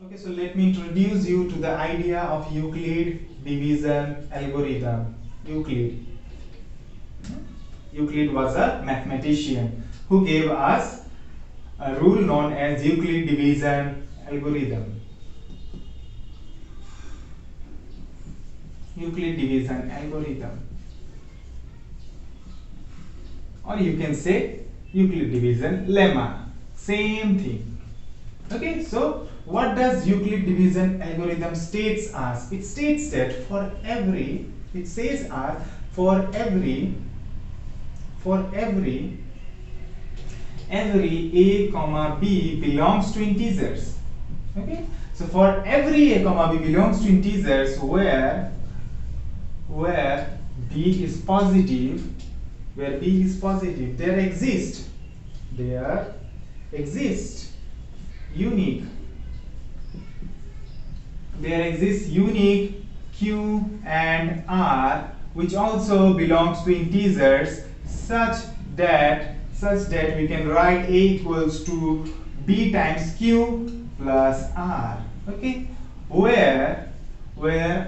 Okay, so let me introduce you to the idea of Euclid division algorithm. Euclid was a mathematician who gave us a rule known as Euclid division algorithm. Euclid division algorithm. Or you can say Euclid division lemma. Same thing. Okay, so what does Euclid division algorithm states as? It states that for every a comma b belongs to integers. Okay, so for every a comma b belongs to integers where b is positive, there exists unique q and r which also belongs to integers such that we can write a equals to b times q plus r. Okay, where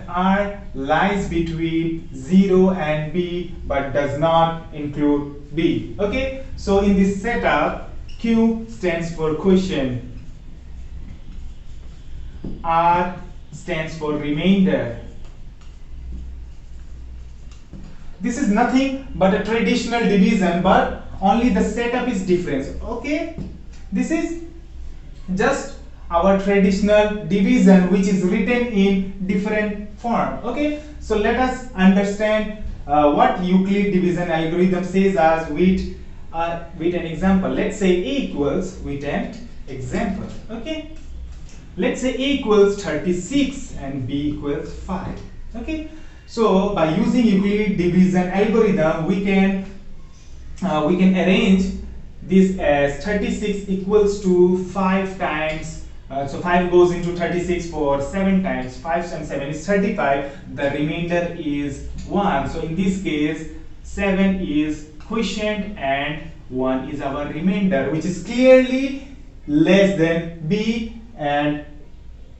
r lies between 0 and b but does not include b. Okay, so in this setup, q stands for quotient, r stands for remainder. This is nothing but a traditional division, but only the setup is different. Okay, this is just our traditional division which is written in different form. Okay, so let us understand what Euclid division algorithm says as with an example. Let's say a equals with an example. Okay, let's say a equals 36 and b equals 5. Okay, so by using Euclid division algorithm we can arrange this as 36 equals to 5 times, so 5 goes into 36 for 7 times, 5 and 7 is 35, the remainder is 1. So in this case 7 is quotient and 1 is our remainder, which is clearly less than b and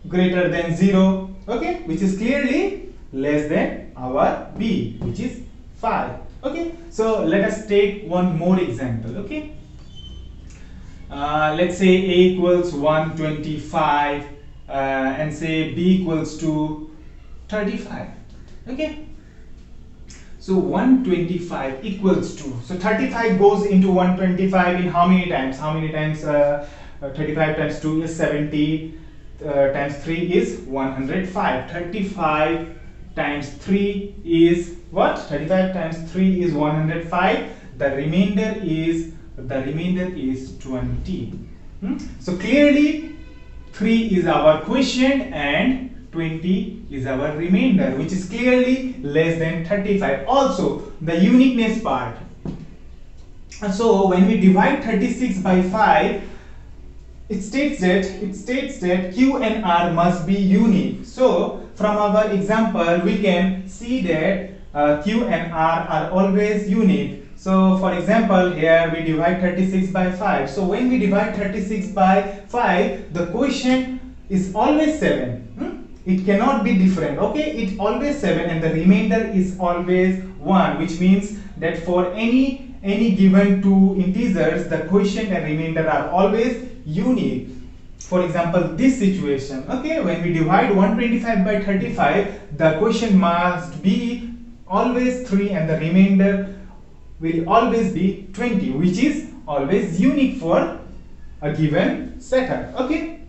greater than 0. Okay, which is clearly less than our b, which is 5. Okay, so let us take one more example. Okay, let's say a equals 125 and say b equals to 35. Okay, so 125 equals to, so 35 goes into 125 in how many times? 35 times 2 is 70, times 3 is 105. 35 times 3 is what? 35 times 3 is 105. The remainder is 20. So clearly 3 is our quotient and 20 is our remainder, which is clearly less than 35. Also the uniqueness part. So when we divide 36 by 5, it states that q and r must be unique. So from our example we can see that q and r are always unique. So for example, here we divide 36 by 5. So when we divide 36 by 5, the quotient is always 7. It cannot be different. Okay, it always 7 and the remainder is always 1, which means that for any given two integers, the quotient and remainder are always unique. For example, this situation, okay, when we divide 125 by 35, the quotient must be always 3 and the remainder will always be 20, which is always unique for a given setup. Okay,